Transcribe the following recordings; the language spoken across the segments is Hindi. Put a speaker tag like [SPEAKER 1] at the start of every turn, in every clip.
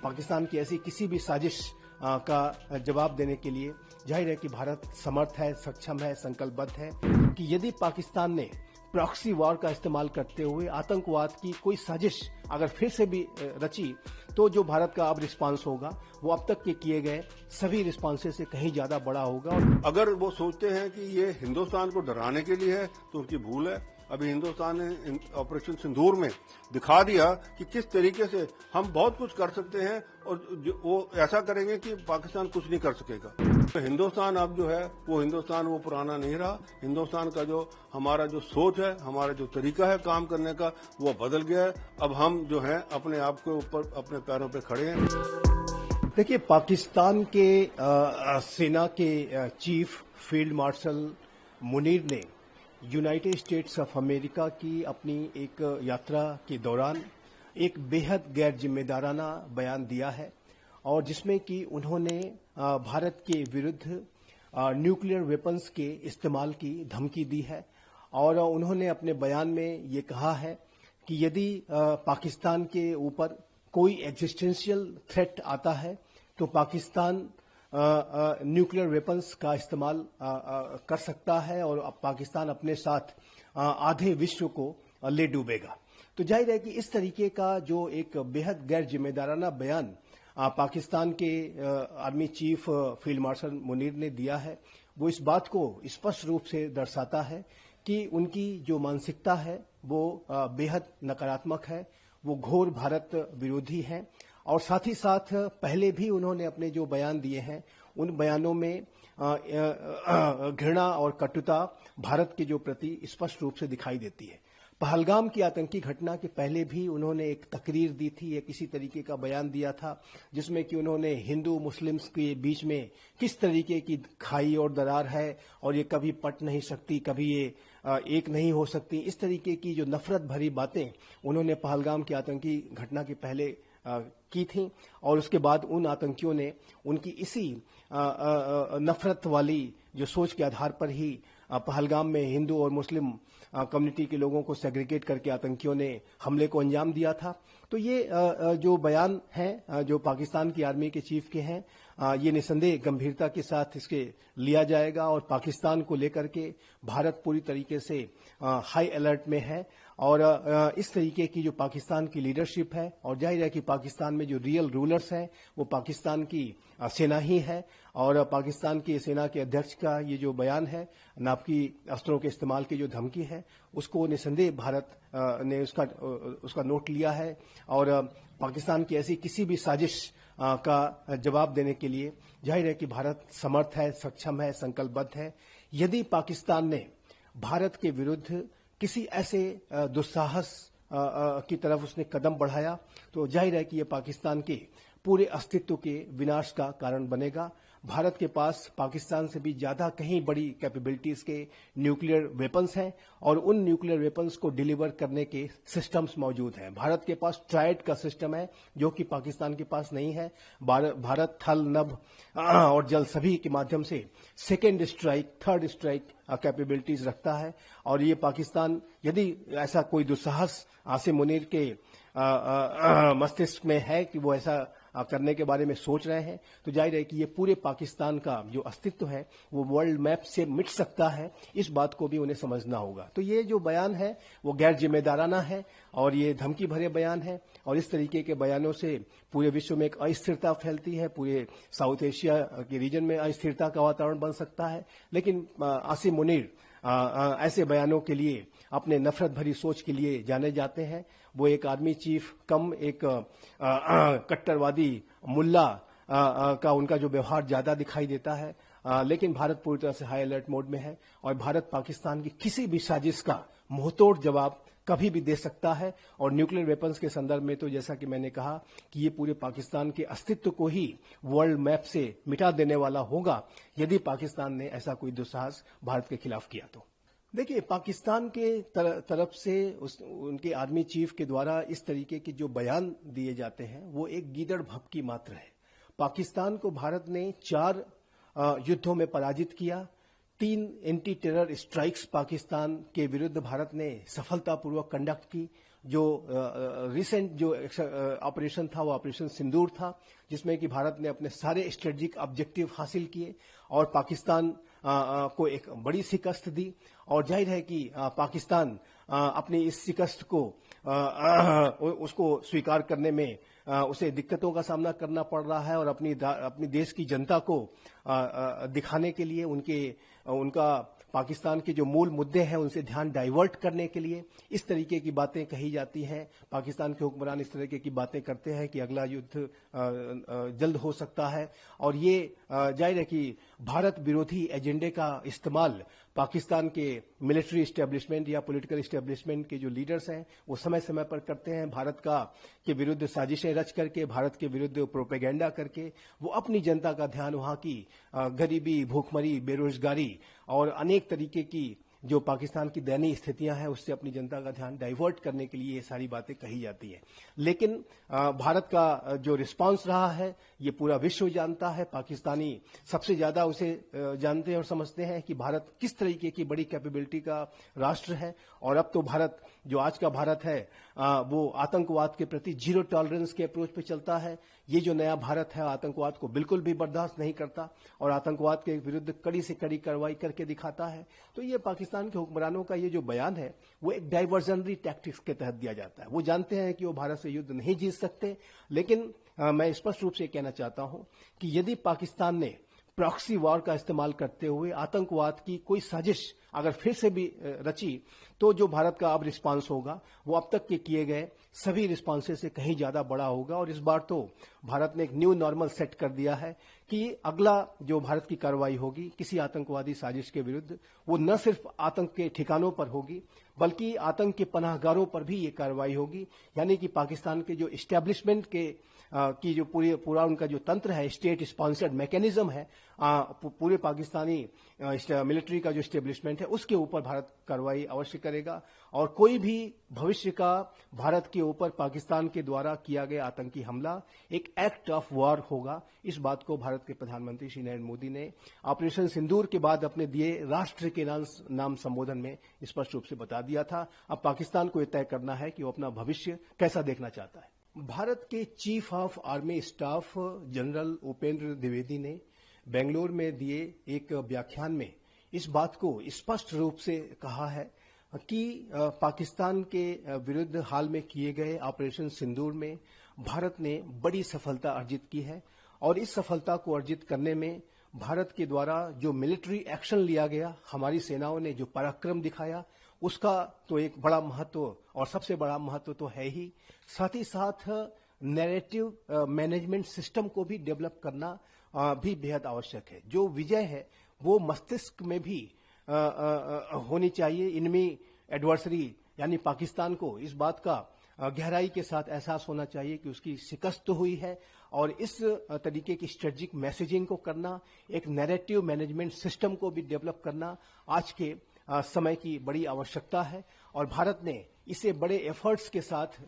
[SPEAKER 1] पाकिस्तान की ऐसी किसी भी साजिश का जवाब देने के लिए जाहिर है कि भारत समर्थ है, सक्षम है, संकल्पबद्ध है कि यदि पाकिस्तान ने प्रॉक्सी वॉर का इस्तेमाल करते हुए आतंकवाद की कोई साजिश अगर फिर से भी रची तो जो भारत का अब रिस्पांस होगा वो अब तक के किए गए सभी रिस्पांसेस से कहीं ज्यादा बड़ा होगा।
[SPEAKER 2] अगर वो सोचते हैं कि ये हिंदुस्तान को डराने के लिए है तो उनकी भूल है। अभी हिंदुस्तान ने ऑपरेशन सिंदूर में दिखा दिया कि किस तरीके से हम बहुत कुछ कर सकते हैं और वो ऐसा करेंगे कि पाकिस्तान कुछ नहीं कर सकेगा। तो हिंदुस्तान अब जो है वो हिंदुस्तान वो पुराना नहीं रहा। हिंदुस्तान का जो हमारा जो सोच है, हमारा जो तरीका है काम करने का वो बदल गया है। अब हम जो है अपने आप के ऊपर अपने पैरों पे खड़े हैं।
[SPEAKER 1] देखिए, पाकिस्तान के सेना के चीफ फील्ड मार्शल मुनीर ने यूनाइटेड स्टेट्स ऑफ अमेरिका की अपनी एक यात्रा के दौरान एक बेहद गैर जिम्मेदाराना बयान दिया है और जिसमें कि उन्होंने भारत के विरुद्ध न्यूक्लियर वेपन्स के इस्तेमाल की धमकी दी है और उन्होंने अपने बयान में ये कहा है कि यदि पाकिस्तान के ऊपर कोई एग्जिस्टेंशियल थ्रेट आता है तो पाकिस्तान न्यूक्लियर वेपन्स का इस्तेमाल कर सकता है और पाकिस्तान अपने साथ आधे विश्व को ले डूबेगा। तो जाहिर है कि इस तरीके का जो एक बेहद गैर जिम्मेदाराना बयान पाकिस्तान के army chief field marshal Munir ने दिया है वो इस बात को स्पष्ट रूप से दर्शाता है कि उनकी जो मानसिकता है वो बेहद नकारात्मक है, वो घोर भारत विरोधी है और साथ ही साथ पहले भी उन्होंने अपने जो बयान दिए हैं उन बयानों में घृणा और कटुता भारत के जो प्रति स्पष्ट रूप से दिखाई देती है। पहलगाम की आतंकी घटना के पहले भी उन्होंने एक तकरीर दी थी, एक इसी तरीके का बयान दिया था जिसमें कि उन्होंने हिंदू मुस्लिम्स के बीच में किस तरीके की खाई और दरार है और ये कभी पट नहीं सकती, कभी ये एक नहीं हो सकती, इस तरीके की जो नफरत भरी बातें उन्होंने पहलगाम की आतंकी घटना के पहले की थी और उसके बाद उन आतंकियों ने उनकी इसी नफरत वाली जो सोच के आधार पर ही पहलगाम में हिंदू और मुस्लिम कम्युनिटी के लोगों को सेग्रीगेट करके आतंकियों ने हमले को अंजाम दिया था। तो ये जो बयान हैं जो पाकिस्तान की आर्मी के चीफ के हैं ये निसंदेह गंभीरता के साथ इसके लिया जाएगा और पाकिस्तान को लेकर के भारत पूरी तरीके से हाई अलर्ट में है और इस तरीके की जो पाकिस्तान की लीडरशिप है और जाहिर है कि पाकिस्तान में जो रियल रूलर्स हैं वो पाकिस्तान की सेना ही है और पाकिस्तान की सेना के अध्यक्ष का ये जो बयान है नापाकी अस्त्रों के इस्तेमाल की जो धमकी है उसको निसंदेह भारत ने उसका नोट लिया है और पाकिस्तान की ऐसी किसी भी साजिश का जवाब देने के लिए जाहिर है कि भारत समर्थ है, सक्षम है, संकल्पबद्ध है। यदि पाकिस्तान ने भारत के विरुद्ध किसी ऐसे दुस्साहस की तरफ उसने कदम बढ़ाया तो जाहिर है कि यह पाकिस्तान के पूरे अस्तित्व के विनाश का कारण बनेगा। भारत के पास पाकिस्तान से भी ज्यादा कहीं बड़ी कैपेबिलिटीज के न्यूक्लियर वेपन्स हैं और उन न्यूक्लियर वेपन्स को डिलीवर करने के सिस्टम्स मौजूद हैं। भारत के पास ट्राइड का सिस्टम है जो कि पाकिस्तान के पास नहीं है। भारत थल, नभ और जल सभी के माध्यम से second strike, third strike capabilities रखता है और ये पाकिस्तान यदि ऐसा कोई दुस्साहस आसिम मुनीर के मस्तिष्क में है कि वो ऐसा करने के बारे में सोच रहे हैं तो जाहिर है कि ये पूरे पाकिस्तान का जो अस्तित्व है वो वर्ल्ड मैप से मिट सकता है। इस बात को भी उन्हें समझना होगा। तो ये जो बयान है वो गैर जिम्मेदाराना है और ये धमकी भरे बयान है और इस तरीके के बयानों से पूरे विश्व में एक अस्थिरता फैलती है, पूरे साउथ एशिया के रीजन में अस्थिरता का वातावरण बन सकता है। लेकिन आसिम मुनीर ऐसे बयानों के लिए, अपने नफरत भरी सोच के लिए जाने जाते हैं। वो एक आर्मी चीफ कम एक कट्टरवादी मुल्ला का उनका जो व्यवहार ज्यादा दिखाई देता है लेकिन भारत पूरी तरह से हाई अलर्ट मोड में है और भारत पाकिस्तान की किसी भी साजिश का मुंहतोड़ जवाब कभी भी दे सकता है और न्यूक्लियर वेपन्स के संदर्भ में तो जैसा कि मैंने कहा कि ये पूरे पाकिस्तान के अस्तित्व को ही वर्ल्ड मैप से मिटा देने वाला होगा यदि पाकिस्तान ने ऐसा कोई दुस्साहस भारत के खिलाफ किया तो। देखिए, पाकिस्तान के तरफ से उनके आर्मी चीफ के द्वारा इस तरीके के जो बयान दिए जाते हैं वो एक गीदड़ भभकी मात्र है। पाकिस्तान को भारत ने 4 युद्धों में पराजित किया, 3 एंटी टेरर स्ट्राइक्स पाकिस्तान के विरुद्ध भारत ने सफलतापूर्वक कंडक्ट की, जो रिसेंट जो ऑपरेशन था वो ऑपरेशन सिंदूर था, जिसमें कि भारत ने अपने सारे स्ट्रेटेजिक ऑब्जेक्टिव हासिल किए और पाकिस्तान को एक बड़ी शिकस्त दी। और जाहिर है कि पाकिस्तान अपनी इस शिकस्त को उसको स्वीकार करने में उसे दिक्कतों का सामना करना पड़ रहा है और अपनी देश की जनता को दिखाने के लिए उनका पाकिस्तान के जो मूल मुद्दे हैं उनसे ध्यान डाइवर्ट करने के लिए इस तरीके की बातें कही जाती हैं। पाकिस्तान के हुक्मरान इस तरीके की बातें करते हैं कि अगला युद्ध जल्द हो सकता है और ये जाहिर है कि भारत विरोधी एजेंडे का इस्तेमाल पाकिस्तान के मिलिट्री इस्टेब्लिशमेंट या पॉलिटिकल इस्टेब्लिशमेंट के जो लीडर्स हैं वो समय समय पर करते हैं। भारत के विरुद्ध साजिशें रच करके, भारत के विरुद्ध प्रोपेगेंडा करके वो अपनी जनता का ध्यान वहां की गरीबी, भूखमरी, बेरोजगारी और अनेक तरीके की जो पाकिस्तान की दयनीय स्थितियां हैं उससे अपनी जनता का ध्यान डाइवर्ट करने के लिए ये सारी बातें कही जाती हैं। लेकिन भारत का जो रिस्पांस रहा है ये पूरा विश्व जानता है। पाकिस्तानी सबसे ज्यादा उसे जानते हैं और समझते हैं कि भारत किस तरीके की बड़ी कैपेबिलिटी का राष्ट्र है। और अब तो भारत, जो आज का भारत है, वो आतंकवाद के प्रति जीरो टॉलरेंस के अप्रोच पे चलता है। ये जो नया भारत है आतंकवाद को बिल्कुल भी बर्दाश्त नहीं करता और आतंकवाद के विरुद्ध कड़ी से कड़ी कार्रवाई करके दिखाता है। तो ये पाकिस्तान के हुक्मरानों का ये जो बयान है वो एक डाइवर्जनरी टैक्टिक्स के तहत दिया जाता है। वो जानते हैं कि वो भारत से युद्ध नहीं जीत सकते, लेकिन मैं स्पष्ट रूप से कहना चाहता हूं कि यदि पाकिस्तान ने प्रॉक्सी वॉर का इस्तेमाल करते हुए आतंकवाद की कोई साजिश अगर फिर से भी रची तो जो भारत का अब रिस्पांस होगा वो अब तक के किए गए सभी रिस्पांसेस से कहीं ज्यादा बड़ा होगा। और इस बार तो भारत ने एक न्यू नॉर्मल सेट कर दिया है कि अगला जो भारत की कार्रवाई होगी किसी आतंकवादी साजिश के विरुद्ध वो न सिर्फ आतंक के ठिकानों पर होगी बल्कि आतंक के पनाहगारों पर भी ये कार्रवाई होगी। यानी कि पाकिस्तान के जो इस्टेब्लिशमेंट की जो पूरा उनका जो तंत्र है, स्टेट स्पॉन्सर्ड मैकेनिज्म है, पूरे पाकिस्तानी मिलिट्री का जो इस्टेब्लिशमेंट है उसके ऊपर भारत कार्रवाई अवश्य करेगा। और कोई भी भविष्य का भारत के ऊपर पाकिस्तान के द्वारा किया गया आतंकी हमला एक एक्ट ऑफ वॉर होगा। इस बात को भारत के प्रधानमंत्री श्री नरेंद्र मोदी ने ऑपरेशन सिंदूर के बाद अपने दिए राष्ट्र के नाम संबोधन में स्पष्ट रूप से बता दिया था। अब पाकिस्तान को यह तय करना है कि वो अपना भविष्य कैसा देखना चाहता है। भारत के chief of army staff general Upendra Dwivedi ने बेंगलुरु में दिए एक व्याख्यान में इस बात को स्पष्ट रूप से कहा है कि पाकिस्तान के विरुद्ध हाल में किए गए ऑपरेशन सिंदूर में भारत ने बड़ी सफलता अर्जित की है और इस सफलता को अर्जित करने में भारत के द्वारा जो मिलिट्री एक्शन लिया गया, हमारी सेनाओं ने जो पराक्रम दिखाया, उसका तो एक बड़ा महत्व और सबसे बड़ा महत्व तो है ही। साथ ही साथ नैरेटिव मैनेजमेंट सिस्टम को भी डेवलप करना भी बेहद आवश्यक है। जो विजय है वो मस्तिष्क में भी होनी चाहिए। इनमी एडवर्सरी यानी पाकिस्तान को इस बात का गहराई के साथ एहसास होना चाहिए कि उसकी शिकस्त हुई है और इस तरीके की स्ट्रेटेजिक मैसेजिंग को करना, एक नैरेटिव मैनेजमेंट सिस्टम को भी डेवलप करना आज के समय की बड़ी आवश्यकता है और भारत ने इसे बड़े एफर्ट्स के साथ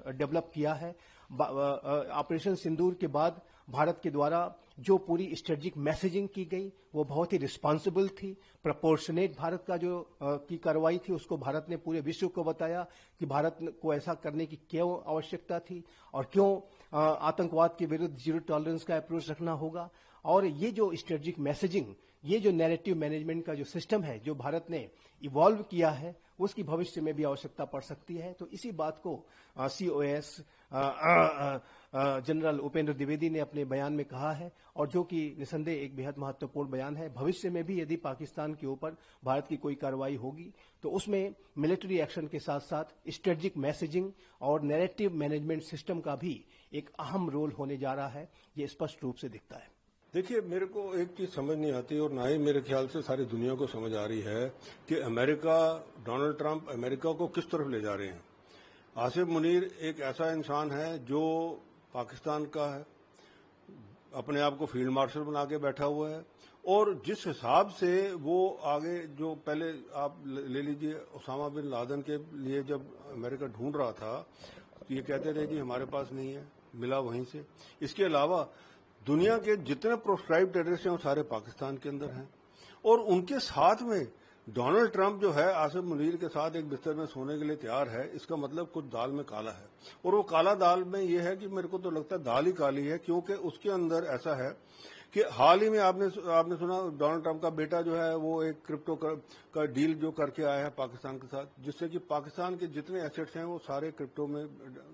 [SPEAKER 1] डेवलप किया है। ऑपरेशन सिंदूर के बाद भारत के द्वारा जो पूरी स्ट्रेटेजिक मैसेजिंग की गई वो बहुत ही रिस्पॉन्सिबल थी, प्रपोर्शनेट भारत का जो की कार्रवाई थी उसको भारत ने पूरे विश्व को बताया कि भारत को ऐसा करने की क्यों आवश्यकता थी और क्यों आतंकवाद के विरुद्ध जीरो टॉलरेंस का अप्रोच रखना होगा। और ये जो स्ट्रेटेजिक मैसेजिंग, ये जो नैरेटिव मैनेजमेंट का जो सिस्टम है जो भारत ने इवॉल्व किया है उसकी भविष्य में भी आवश्यकता पड़ सकती है। तो इसी बात को COS जनरल उपेंद्र द्विवेदी ने अपने बयान में कहा है और जो कि निसंदेह एक बेहद महत्वपूर्ण बयान है। भविष्य में भी यदि पाकिस्तान के ऊपर भारत की कोई कार्रवाई होगी तो उसमें मिलिट्री एक्शन के साथ साथ स्ट्रेटेजिक मैसेजिंग और नैरेटिव मैनेजमेंट सिस्टम का भी एक अहम रोल होने जा रहा है, ये स्पष्ट रूप से दिखता है।
[SPEAKER 2] देखिए, मेरे को एक चीज समझ नहीं आती और ना ही मेरे ख्याल से सारी दुनिया को समझ आ रही है कि अमेरिका, डोनाल्ड ट्रंप अमेरिका को किस तरफ ले जा रहे हैं। आसिफ मुनीर एक ऐसा इंसान है जो पाकिस्तान का है, अपने आप को फील्ड मार्शल बना के बैठा हुआ है और जिस हिसाब से वो आगे, जो पहले आप ले लीजिए ओसामा बिन लादेन के लिए जब अमेरिका ढूंढ रहा था तो ये कहते थे जी हमारे पास नहीं है, मिला वहीं से। इसके अलावा दुनिया के जितने प्रोस्क्राइब टेररिस्ट हैं वो सारे पाकिस्तान के अंदर हैं और उनके साथ में डोनाल्ड ट्रंप जो है आसिफ मुनीर के साथ एक बिस्तर में सोने के लिए तैयार है, इसका मतलब कुछ दाल में काला है। और वो काला दाल में ये है कि मेरे को तो लगता है दाल ही काली है, क्योंकि उसके अंदर ऐसा है कि हाल ही में आपने सुना डोनाल्ड ट्रंप का बेटा जो है वो एक क्रिप्टो का डील जो करके आया है पाकिस्तान के साथ, जिससे कि पाकिस्तान के जितने एसेट्स हैं वो सारे क्रिप्टो में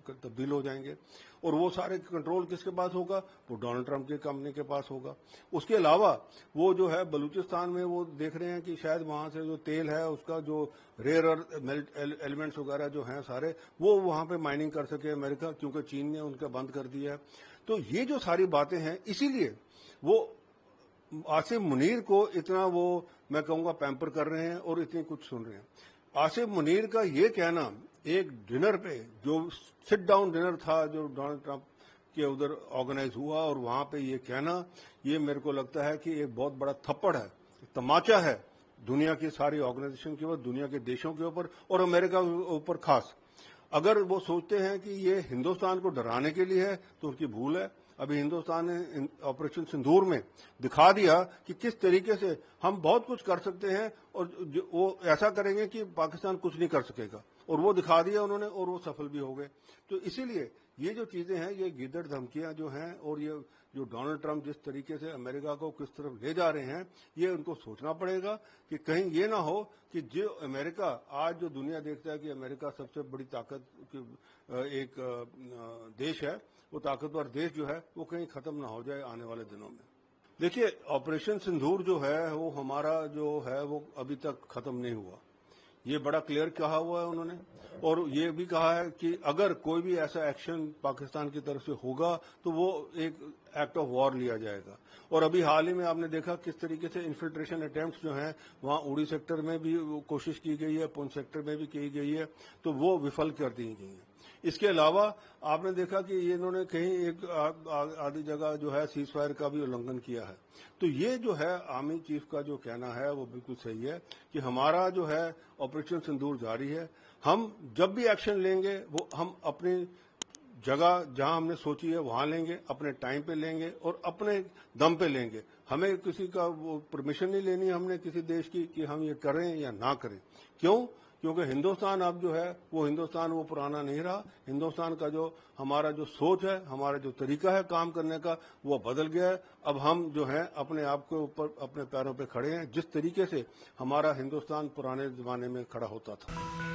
[SPEAKER 2] तब्दील हो जाएंगे और वो सारे कंट्रोल किसके पास होगा? वो डोनाल्ड ट्रंप की कंपनी के पास होगा। उसके अलावा वो जो है बलूचिस्तान में वो देख रहे हैं कि शायद वहां से जो तेल है उसका जो रेयर अर्थ एलिमेंट्स वगैरह जो हैं सारे वो वहां पे माइनिंग कर सके अमेरिका, क्योंकि चीन ने उनका बंद कर दिया है। तो ये जो सारी बातें हैं, इसीलिए वो आसिफ मुनीर को इतना वो मैं कहूंगा पैम्पर कर रहे हैं और इतनी कुछ सुन रहे हैं। आसिफ मुनीर का ये कहना एक डिनर पे जो सिट डाउन डिनर था जो डोनाल्ड ट्रंप के उधर ऑर्गेनाइज हुआ और वहां पे ये कहना, ये मेरे को लगता है कि एक बहुत बड़ा थप्पड़ है, तमाचा है दुनिया की सारी ऑर्गेनाइजेशन के ऊपर, दुनिया के देशों के ऊपर और अमेरिका के ऊपर खास। अगर वो सोचते हैं कि ये हिंदुस्तान को डराने के लिए है तो उनकी भूल है। अभी हिंदुस्तान ने ऑपरेशन सिंदूर में दिखा दिया कि किस तरीके से हम बहुत कुछ कर सकते हैं और वो ऐसा करेंगे कि पाकिस्तान कुछ नहीं कर सकेगा, और वो दिखा दिया उन्होंने और वो सफल भी हो गए। तो इसीलिए ये जो चीजें हैं, ये गिद्दड़ धमकियां जो हैं और ये जो डोनाल्ड ट्रंप जिस तरीके से अमेरिका को किस तरफ ले जा रहे हैं, ये उनको सोचना पड़ेगा कि कहीं ये ना हो कि जो अमेरिका आज जो दुनिया देखता है कि अमेरिका सबसे बड़ी ताकत एक देश है, वो ताकतवर देश जो है वो कहीं खत्म ना हो जाए आने वाले दिनों में। देखिए, ऑपरेशन सिंदूर जो है वो हमारा जो है वो अभी तक खत्म नहीं हुआ, ये बड़ा क्लियर कहा हुआ है उन्होंने। और ये भी कहा है कि अगर कोई भी ऐसा एक्शन पाकिस्तान की तरफ से होगा तो वो एक एक्ट ऑफ वॉर लिया जाएगा। और अभी हाल ही में आपने देखा किस तरीके से इन्फिल्ट्रेशन अटेम्प्ट्स जो हैं वहां उड़ी सेक्टर में भी कोशिश की गई है, पुंछ सेक्टर में भी की गई है, तो वो विफल कर दी गई है। इसके अलावा आपने देखा कि इन्होंने कहीं एक आधी जगह जो है सीज फायर का भी उल्लंघन किया है। तो ये जो है आर्मी चीफ का जो कहना है वो बिल्कुल सही है कि हमारा जो है ऑपरेशन सिंदूर जारी है। हम जब भी एक्शन लेंगे वो हम अपनी जगह जहां हमने सोची है वहां लेंगे, अपने टाइम पे लेंगे और अपने दम पे लेंगे। हमें किसी का वो परमिशन नहीं लेनी हमने किसी देश की कि हम ये करें या ना करें। क्यों? क्योंकि हिंदुस्तान अब जो है वो हिंदुस्तान वो पुराना नहीं रहा। हिंदुस्तान का जो हमारा जो सोच है, हमारा जो तरीका है काम करने का, वो बदल गया है। अब हम जो है अपने आप के ऊपर अपने पैरों पे खड़े हैं, जिस तरीके से हमारा हिंदुस्तान पुराने जमाने में खड़ा होता था।